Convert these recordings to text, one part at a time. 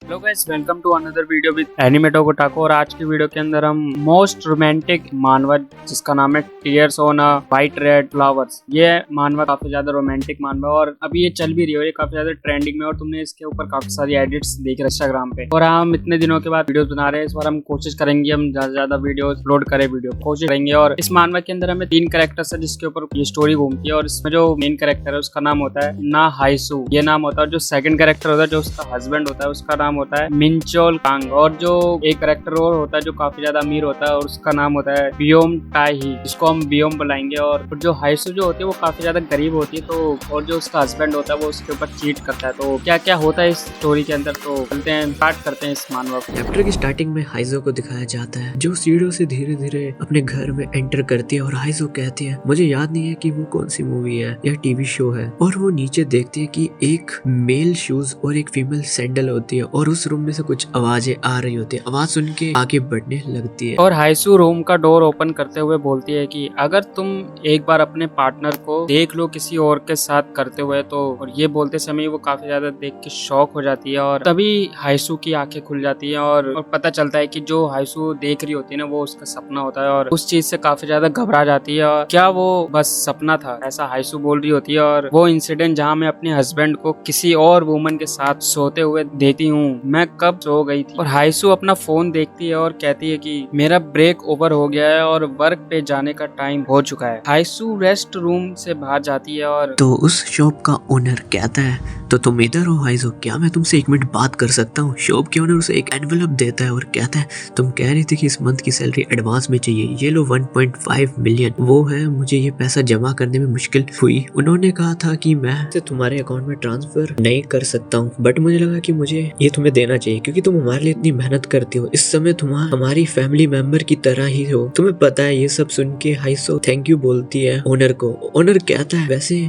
Hello guys, welcome to another video with एनिमेटो कोटाको। और आज की वीडियो के अंदर हम मोस्ट रोमांटिक मानवा जिसका नाम है tears on a white red flowers. ये मानवा काफी ज्यादा रोमांटिक मानवा और अभी ये चल भी रही है, ये काफी ज्यादा ट्रेंडिंग में और तुमने इसके ऊपर काफी सारी एडिट्स देख रहे इंस्टाग्राम पे। और हम इतने दिनों के बाद वीडियोस बना रहे हैं। इस बार हम कोशिश करेंगे हम ज्यादा से ज्यादा वीडियो अपलोड करें, कोशिश करेंगे। और इस मानवा के अंदर हमें 3 कैरेक्टर्स है जिसके ऊपर ये स्टोरी घूमती है। और इसमें जो मेन कैरेक्टर है उसका नाम होता है ना हाइसू, ये नाम होता है। जो सेकंड कैरेक्टर होता है जो उसका हस्बैंड होता है उसका नाम होता है मिनचोल कांग। और जो एक कैरेक्टर और होता है जो काफी ज्यादा अमीर होता है और उसका नाम होता है बियोम टाई, जिसको हम बियोम बुलाएंगे। और जो हाइसू जो होती है वो काफी ज्यादा गरीब होती है, तो और जो उसका हस्बैंड होता है वो उसके ऊपर चीट करता है। तो क्या क्या होता है इस स्टोरी के अंदर, तो चलते हैं स्टार्ट करते हैं इस मानवा को। चैप्टर की स्टार्टिंग में हाइजो को दिखाया जाता है जो सीढ़ियों से धीरे धीरे अपने घर में एंटर करती है। और हाइजो कहती है, मुझे याद नहीं है कि वो कौन सी मूवी है या टीवी शो है। और वो नीचे देखती है कि एक मेल शूज और एक फीमेल सैंडल होती है और उस रूम में से कुछ आवाजें आ रही होती है। आवाज सुन के आगे बढ़ने लगती है और हाइसू रूम का डोर ओपन करते हुए बोलती है कि अगर तुम एक बार अपने पार्टनर को देख लो किसी और के साथ करते हुए तो। और ये बोलते समय वो काफी ज्यादा देख के शॉक हो जाती है और तभी हाइसू की आंखें खुल जाती है और पता चलता है कि जो हाइसू देख रही होती है ना वो उसका सपना होता है। और उस चीज से काफी ज्यादा घबरा जाती है और क्या वो बस सपना था, ऐसा हाइसू बोल रही होती है। और वो इंसिडेंट जहाँ मैं अपने हस्बैंड को किसी और वुमन के साथ सोते हुए देती हूँ, मैं कब सो गई थी। और हाइसू अपना फोन देखती है और कहती है कि मेरा ब्रेक ओवर हो गया है और वर्क पे जाने का टाइम हो चुका है। हाइसू रेस्ट रूम से बाहर जाती है और तो उस शॉप का ओनर कहता है, तो तुम इधर हो हाइजो, क्या मैं तुमसे 1 मिनट बात कर सकता हूँ। शॉप के ओनर उसे एक एनवेलप देता है और कहता है, तुम कह रही थी कि इस मंथ की सैलरी एडवांस में चाहिए, ये लो 1.5 मिलियन वो है। मुझे ये पैसा जमा करने में मुश्किल हुई। उन्होंने कहा था कि मैं इसे तुम्हारे अकाउंट में ट्रांसफर नहीं कर सकता हूँ, बट मुझे लगा कि मुझे ये तुम्हें देना चाहिए क्योंकि तुम हमारे लिए इतनी मेहनत करती हो। इस समय तुम हमारी फैमिली मेंबर की तरह ही हो। तुम्हें पता है। ये सब सुन के हाइसो थैंक यू बोलती है ओनर को। ओनर कहता है, वैसे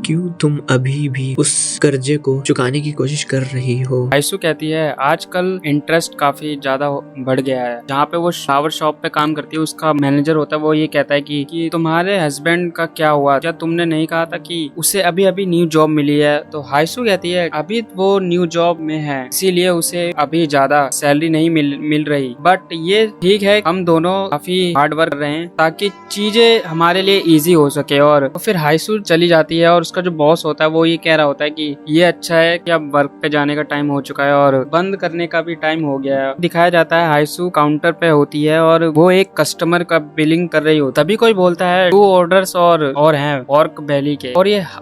क्यों तुम अभी भी उस कर्जे को चुकाने की कोशिश कर रही हो। हाइसू कहती है आजकल इंटरेस्ट काफी ज्यादा बढ़ गया है। जहाँ पे वो फ्लावर शॉप पे काम करती है उसका मैनेजर होता है वो ये कहता है कि तुम्हारे हस्बैंड का क्या हुआ, क्या तुमने नहीं कहा था कि उसे अभी अभी न्यू जॉब मिली है। तो हाइसू कहती है अभी वो न्यू जॉब में है इसीलिए उसे अभी ज्यादा सैलरी नहीं मिल रही, बट ये ठीक है, हम दोनों काफी हार्ड वर्क कर रहे हैं ताकि चीजें हमारे लिए इजी हो सके। और फिर हाइसू चली जाती है और उसका जो बॉस होता है वो ये कह रहा होता है कि ये अच्छा है कि अब वर्क पे जाने का टाइम हो चुका है और बंद करने का भी टाइम हो गया है। दिखाया जाता है हाइसू काउंटर पे होती है और वो एक कस्टमर का बिलिंग कर रही हो, तभी कोई बोलता है 2 ऑर्डर्स और हैं वर्क वैली के।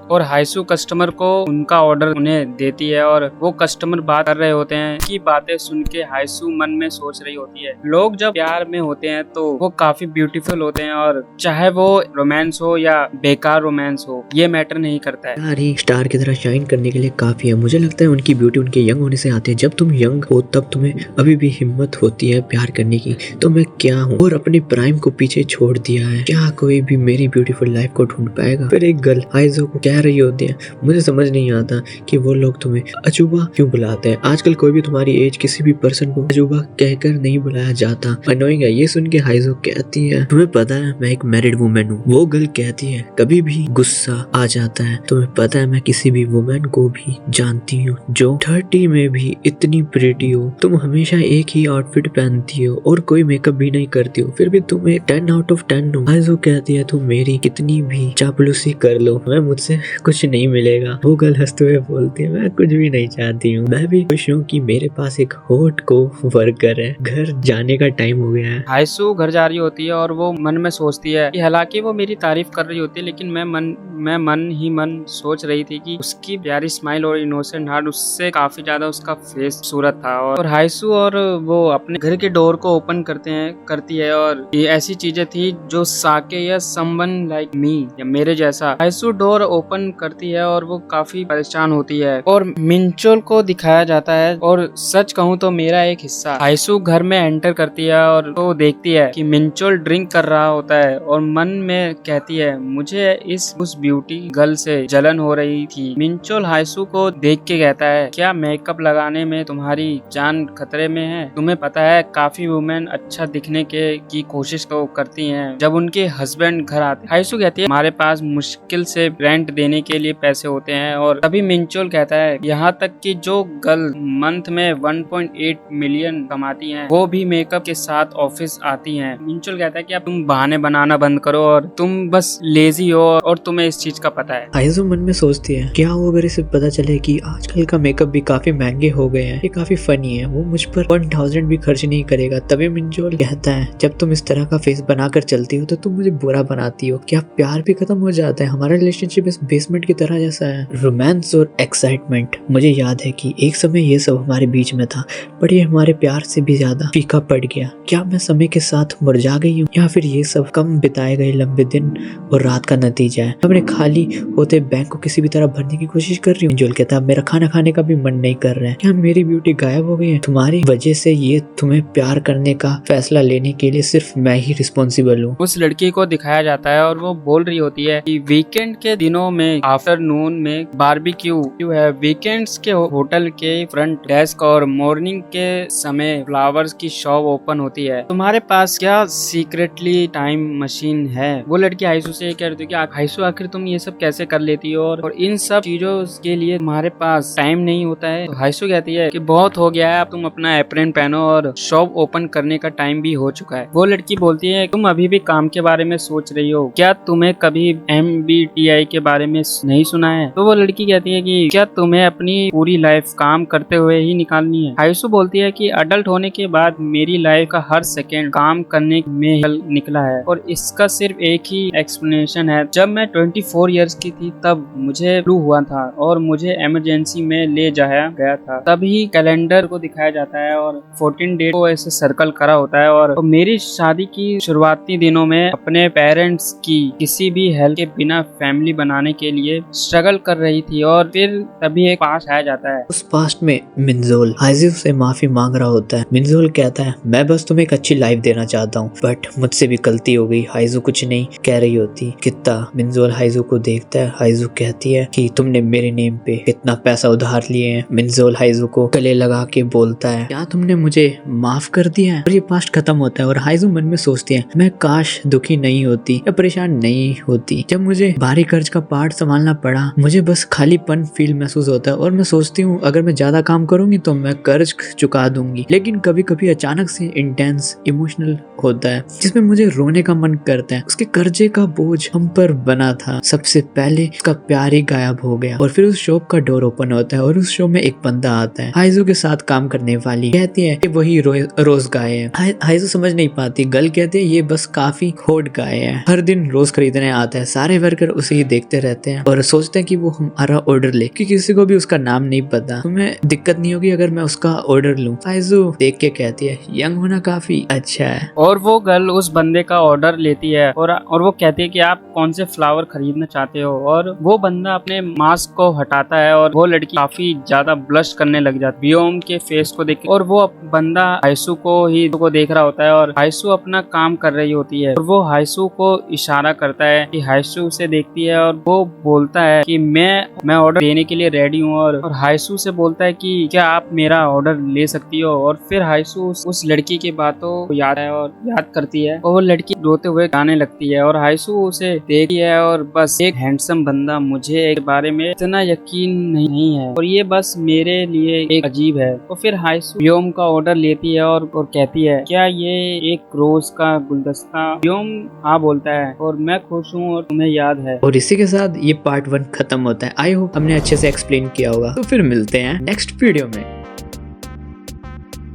और हाइसू कस्टमर को उनका ऑर्डर उन्हें देती है और वो कस्टमर बात कर रहे होते हैं की बातें सुन के हाइसू मन में सोच रही होती है, लोग जब प्यार में होते हैं तो वो काफी ब्यूटीफुल होते हैं और चाहे वो रोमांस हो या बेकार रोमांस हो ये मैटर नहीं करता है। यार ही स्टार की तरह शाइन करने के लिए काफी है। मुझे लगता है उनकी ब्यूटी उनके यंग होने से आती है। जब तुम यंग हो तब तुम्हें अभी भी हिम्मत होती है प्यार करने की। तो मैं क्या हूँ और अपने प्राइम को पीछे छोड़ दिया है, क्या कोई भी मेरी ब्यूटीफुल लाइफ को ढूंढ पाएगा। फिर एक गर्ल हाइजो को कह रही होती है, मुझे समझ नहीं आता कि वो लोग तुम्हें अजूबा क्यों बुलाते हैं। आजकल कोई भी तुम्हारी एज किसी भी पर्सन को अजूबा कहकर नहीं बुलाया जाता। अनोइंग है। ये सुन के हाइजो कहती है, तुम्हें पता है मैं एक मैरिड वुमेन हूँ। वो गर्ल कहती है, कभी भी गुस्सा आ जाता है। तुम्हें पता है मैं किसी भी वुमेन को भी जानती हूँ जो 30 में भी इतनी प्रिटी हो। तुम हमेशा एक ही आउटफिट पहनती हो और कोई मेकअप भी नहीं करती हो, फिर भी तुम एक 10 आउट ऑफ 10 हो। हाइजो कहती है, तुम मेरी कितनी भी चापलूसी कर लो मैं मुझसे कुछ नहीं मिलेगा। वो गर्ल हंसते हुए बोलती है, मैं कुछ भी नहीं चाहती हूँ, मैं भी खुश हूँ कि मेरे पास एक हॉट को वर्कर है। घर जाने का टाइम हो गया है। हाइसू घर जा रही होती है और वो मन में सोचती है कि हालांकि वो मेरी तारीफ कर रही होती है लेकिन मैं मन ही मन सोच रही थी कि उसकी प्यारी स्माइल और इनोसेंट हार्ट उससे काफी ज्यादा उसका फेस खूबसूरत था। और हाइसू और वो अपने घर के डोर को ओपन करती है और ये ऐसी चीजें थी जो साके या समवन लाइक मी या मेरे जैसा। हाइसू डोर ओपन करती है और वो काफी परेशान होती है और मिनचोल को दिखाया जाता है और सच कहूँ तो मेरा एक हिस्सा। हाइसू घर में एंटर करती है और तो देखती है कि मिनचोल ड्रिंक कर रहा होता है और मन में कहती है मुझे उस ब्यूटी गर्ल से जलन हो रही थी। मिनचोल हाइसू को देख के कहता है, क्या मेकअप लगाने में तुम्हारी जान खतरे में है? तुम्हें पता है काफी वुमेन अच्छा दिखने की कोशिश तो करती हैं जब उनके हस्बैंड घर आते हैं। हाइसू कहती है हमारे पास मुश्किल से रेंट देने के लिए पैसे होते हैं। और तभी मिनचोल कहता है यहाँ तक कि जो गर्ल मंथ में 1.8 मिलियन कमाती हैं, वो भी मेकअप के साथ ऑफिस आती हैं। मिंचुल कहता है कि अब तुम बहाने बनाना बंद करो और तुम बस लेजी हो और तुम्हें इस चीज का पता है। आइजो मन में सोचती है क्या हो अगर इसे पता चले कि आजकल का मेकअप भी काफी महंगे हो गए हैं, ये काफी फनी है, वो मुझ पर 1000 भी खर्च नहीं करेगा। तभी मिंजोल कहता है जब तुम इस तरह का फेस बनाकर चलती हो तो तुम मुझे बुरा बनाती हो, क्या प्यार भी खत्म हो जाता है? हमारा रिलेशनशिप इस बेसमेंट की तरह जैसा है। रोमांस और एक्साइटमेंट, मुझे याद है कि एक समय ये सब हमारे बीच में था, पर ये हमारे प्यार से भी ज्यादा फीका पड़ गया। क्या मैं समय के साथ मुरझा गई हूँ या फिर ये सब कम बिताए गए लंबे दिन और रात का नतीजा है? अपने खाली होते बैंक को किसी भी तरह भरने की कोशिश कर रही हूँ। जोल कहता है मेरा खाना खाने का भी मन नहीं कर रहा है, क्या मेरी ब्यूटी गायब हो गई है? तुम्हारी वजह से ये तुम्हें प्यार करने का फैसला लेने के लिए सिर्फ मैं ही रिस्पॉन्सिबल हूँ। उस लड़की को दिखाया जाता है और वो बोल रही होती है कि वीकेंड के दिनों में आफ्टरनून में बारबेक्यू है, वीकेंड्स के होटल के फ्रंट डेस्क और मॉर्निंग के समय फ्लावर्स की शॉप ओपन होती है। तुम्हारे पास क्या सीक्रेटली टाइम मशीन है? वो लड़की हाइसू से कह रही थी कि हाइसू आखिर तुम ये सब कैसे कर लेती हो और इन सब चीजों के लिए तुम्हारे पास टाइम नहीं होता है। तो हाइसू कहती है कि बहुत हो गया है, अब तुम अपना एप्रन पहनो और शॉप ओपन करने का टाइम भी हो चुका है। वो लड़की बोलती है तुम अभी भी काम के बारे में सोच रही हो, क्या तुम्हें कभी MBTI के बारे में नहीं सुना है? तो वो लड़की कहती है कि क्या तुम्हें अपनी पूरी लाइफ काम करते हुए ही निकालनी है? हाइसू बोलती है कि अडल्ट होने के बाद मेरी लाइफ का हर सेकेंड काम करने में निकला है और इसका सिर्फ एक ही एक्सप्लेनेशन है। जब मैं 24 इयर्स की थी तब मुझे फ्लू हुआ था और मुझे इमरजेंसी में ले जाया गया था। तभी कैलेंडर को दिखाया जाता है और 14 डेट को ऐसे सर्कल करा होता है और मेरी शादी की शुरुआती दिनों में अपने पेरेंट्स की किसी भी हेल्प के बिना फैमिली बनाने के लिए स्ट्रगल कर रही थी और फिर तभी एक पास्ट आया जाता है। उस पास्ट में मिंजोल हाइजू से माफी मांग रहा होता है। मिंजोल कहता है मैं बस तुम्हें एक अच्छी लाइफ देना चाहता हूँ, बट मुझसे भी गलती हो गई। हाइजू कुछ नहीं कह रही होती। कितना मिंजोल हाइजू को देखता है। हाइजू कहती है कि तुमने मेरे नेम पे कितना पैसा उधार लिए हैं। मिंजोल हाइजू को गले लगा के बोलता है क्या तुमने मुझे माफ कर दिया है? और ये पास्ट खत्म होता है और हाइजू मन में सोचती है मैं काश दुखी नहीं होती या परेशान नहीं होती। जब मुझे भारी कर्ज का पार्ट संभालना पड़ा मुझे बस खालीपन फील महसूस होता है और मैं सोचती हूँ अगर मैं ज्यादा काम करूंगी तो मैं कर्ज चुका दूंगी। लेकिन कभी कभी अचानक से इंटेंस इमोशनल होता है जिसमें मुझे रोने का मन करता है। उसके कर्जे का बोझ हम पर बना था। सबसे पहले उसका प्यार ही गायब हो गया और फिर उस शॉप का डोर ओपन होता है और उस शॉप में एक बंदा आता है हाइजू के साथ काम करने वाली। कहती है कि वही रोज गाय है। हाइजू समझ नहीं पाती। गल कहते हैं ये बस काफी खोट गाय है, हर दिन रोज खरीदने आता है। सारे वर्कर उसे ही देखते रहते हैं और सोचते हैं कि वो हमारा ऑर्डर ले, कि किसी को भी उसका नाम नहीं पता। तुम्हें दिक्कत नहीं होगी अगर मैं उसका ऑर्डर लूं? हाइजू देख के कहती है यंग होना काफी अच्छा है। और वो गर्ल उस बंदे का ऑर्डर लेती है और वो कहती है कि आप कौन से फ्लावर खरीदना चाहते हो और वो बंदा अपने मास्क को हटाता है और वो लड़की काफी ज्यादा ब्लश करने लग जाती है बियोम के फेस को देख और वो बंदा हाइसू को देख रहा होता है और हाइसू अपना काम कर रही होती है और वो हाइसू को इशारा करता है कि हाइसू उसे देखती है और वो बोलता है कि मैं ऑर्डर देने के लिए रेडी हूँ और हाइसू से बोलता है कि क्या आप मेरा ऑर्डर ले सकती हो? और फिर हाइसू उस लड़की की बातों को याद करती है और वो लड़की रोते हुए गाने लगती है और हाइसू उसे देखती है और बस एक हैंडसम बंदा मुझे एक बारे में इतना यकीन नहीं है और ये बस मेरे लिए एक अजीब है। तो फिर हाइसू बियोम का ऑर्डर लेती है और कहती है क्या ये एक रोज का गुलदस्ता? बियोम हाँ बोलता है और मैं खुश हूँ और तुम्हें याद है। और इसी के साथ ये पार्ट 1 खत्म होता है। आई होप हमने अच्छे से एक्सप्लेन किया होगा। तो फिर मिलते हैं नेक्स्ट वीडियो में।